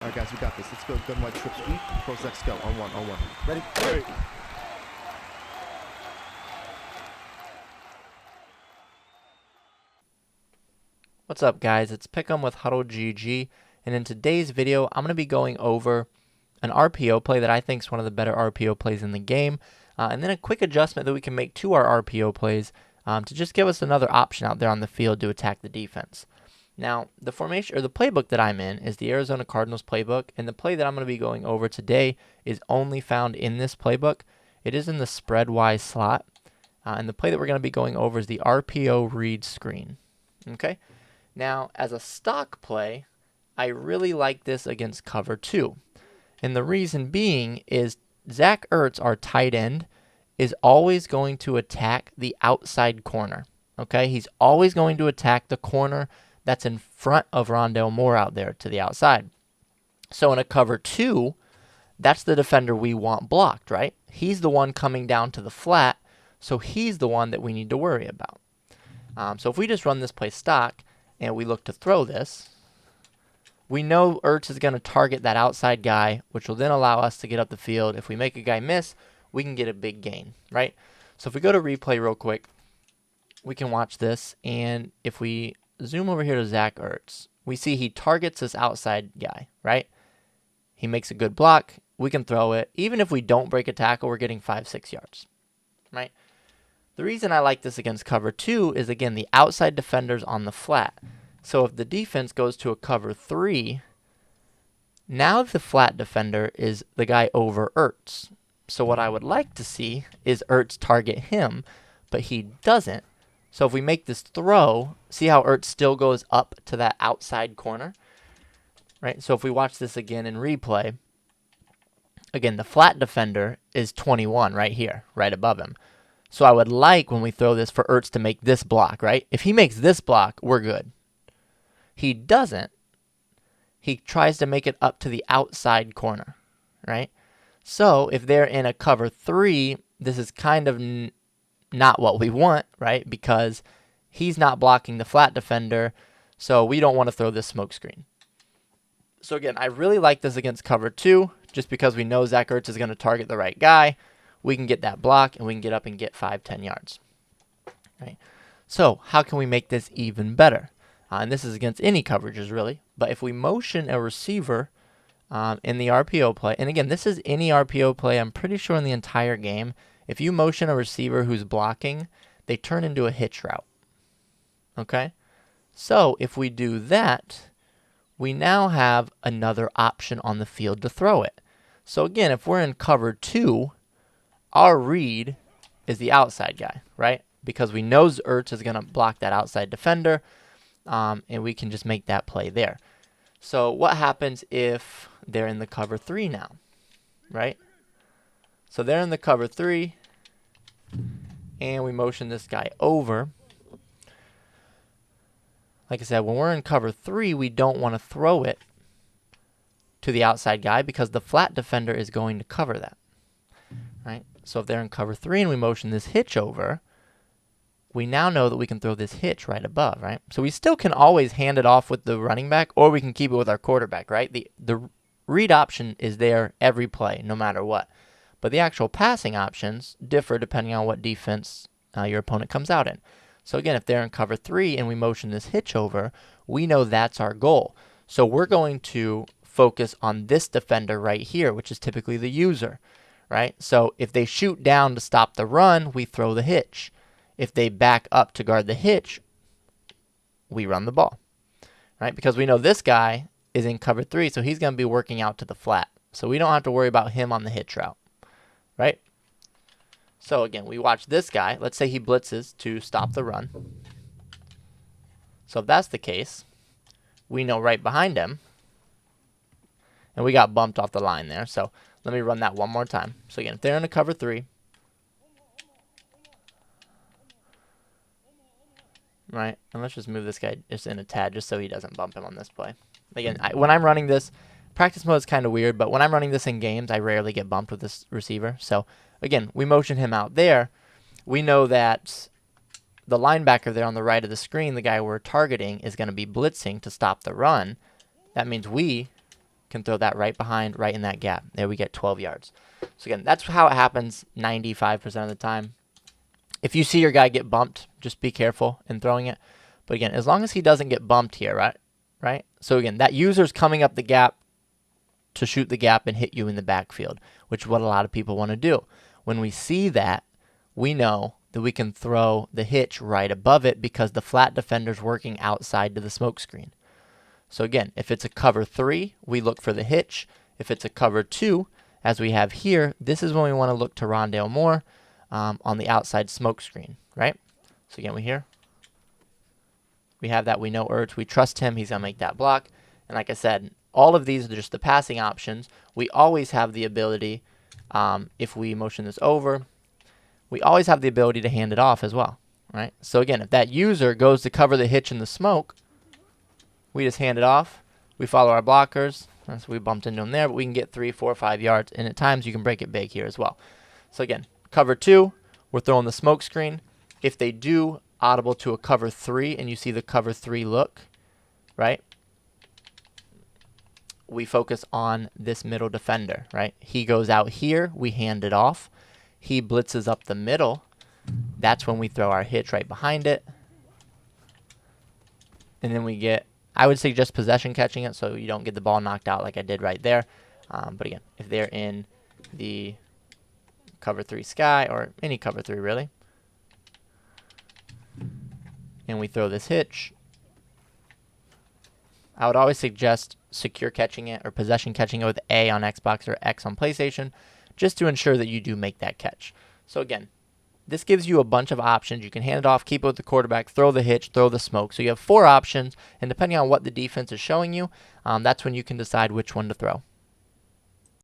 All right, guys, we got this. Let's go. Gun wide trip sweep. Pros X go. On one. On one. Ready? Ready. What's up, guys? It's Pihcam with HuddleGG, and in today's video, I'm going to be going over an RPO play that I think is one of the better RPO plays in the game, and then a quick adjustment that we can make to our RPO plays to just give us another option out there on the field to attack the defense. Now, the formation or the playbook that I'm in is the Arizona Cardinals playbook, and the play that I'm going to be going over today is only found in this playbook. It is in the spread-wise slot, and the play that we're going to be going over is the RPO read screen. Okay. Now, as a stock play, I really like this against cover 2. And the reason being is Zach Ertz, our tight end, is always going to attack the outside corner. Okay? He's always going to attack the corner that's in front of Rondale Moore out there to the outside. So in a cover 2, that's the defender we want blocked, right? He's the one coming down to the flat, so he's the one that we need to worry about. So if we just run this play stock, and we look to throw this, we know Ertz is going to target that outside guy, which will then allow us to get up the field. If we make a guy miss, we can get a big gain, right? So if we go to replay real quick, we can watch this, and if we zoom over here to Zach Ertz, we see he targets this outside guy, right? He makes a good block. We can throw it. Even if we don't break a tackle, we're getting 5-6 yards, right? The reason I like this against cover 2 is, again, the outside defender's on the flat. So if the defense goes to a cover 3, now the flat defender is the guy over Ertz. So what I would like to see is Ertz target him, but he doesn't. So if we make this throw, see how Ertz still goes up to that outside corner? Right? So if we watch this again in replay, again, the flat defender is 21 right here, right above him. So I would like, when we throw this, for Ertz to make this block, right? If he makes this block, we're good. He doesn't. He tries to make it up to the outside corner, right? So if they're in a cover 3, this is kind of not what we want, right? Because he's not blocking the flat defender, so we don't want to throw this smoke screen. So again, I really like this against cover 2, just because we know Zach Ertz is going to target the right guy. We can get that block, and we can get up and get 5-10 yards. Right? So how can we make this even better? And this is against any coverages, really. But if we motion a receiver in the RPO play, and again, this is any RPO play, I'm pretty sure in the entire game, if you motion a receiver who's blocking, they turn into a hitch route. Okay? So if we do that, we now have another option on the field to throw it. So again, if we're in cover 2, our read is the outside guy, right? Because we know Ertz is going to block that outside defender, and we can just make that play there. So what happens if they're in the cover 3 now, right? So they're in the cover 3, and we motion this guy over. Like I said, when we're in cover 3, we don't want to throw it to the outside guy because the flat defender is going to cover that, right? So if they're in cover 3 and we motion this hitch over, we now know that we can throw this hitch right above, right? So we still can always hand it off with the running back, or we can keep it with our quarterback, right? The read option is there every play, no matter what. But the actual passing options differ depending on what defense your opponent comes out in. So again, if they're in cover 3 and we motion this hitch over, we know that's our goal. So we're going to focus on this defender right here, which is typically the user. Right? So if they shoot down to stop the run, we throw the hitch. If they back up to guard the hitch, we run the ball. Right? Because we know this guy is in cover 3, so he's going to be working out to the flat. So we don't have to worry about him on the hitch route. Right? So again, we watch this guy. Let's say he blitzes to stop the run. So if that's the case, we know right behind him, and we got bumped off the line there. So let me run that one more time. So again, if they're in a cover 3, right, and let's just move this guy just in a tad just so he doesn't bump him on this play. Again, when I'm running this, practice mode is kind of weird, but when I'm running this in games, I rarely get bumped with this receiver. So again, we motion him out there. We know that the linebacker there on the right of the screen, the guy we're targeting, is going to be blitzing to stop the run. That means we can throw that right behind, right in that gap. There we get 12 yards. So again, that's how it happens 95% of the time. If you see your guy get bumped, just be careful in throwing it. But again, as long as he doesn't get bumped here, right? So again, that user's coming up the gap to shoot the gap and hit you in the backfield, which is what a lot of people want to do. When we see that, we know that we can throw the hitch right above it because the flat defender's working outside to the smoke screen. So again, if it's a cover 3, we look for the hitch. If it's a cover 2, as we have here, this is when we want to look to Rondale Moore on the outside smoke screen, right? So again, we have that. We know Ertz. We trust him. He's going to make that block. And like I said, all of these are just the passing options. We always have the ability, if we motion this over, we always have the ability to hand it off as well, right? So again, if that user goes to cover the hitch in the smoke, we just hand it off. We follow our blockers. So we bumped into them there, but we can get 3, 4, 5 yards. And at times you can break it big here as well. So again, cover 2, we're throwing the smoke screen. If they do audible to a cover 3 and you see the cover 3 look, right? We focus on this middle defender, right? He goes out here, we hand it off. He blitzes up the middle. That's when we throw our hitch right behind it. And then we get, I would say just possession catching it so you don't get the ball knocked out like I did right there. But again, if they're in the cover 3 sky or any cover 3 really, and we throw this hitch, I would always suggest secure catching it or possession catching it with A on Xbox or X on PlayStation, just to ensure that you do make that catch. So again, this gives you a bunch of options. You can hand it off, keep it with the quarterback, throw the hitch, throw the smoke. So you have 4 options, and depending on what the defense is showing you, that's when you can decide which one to throw.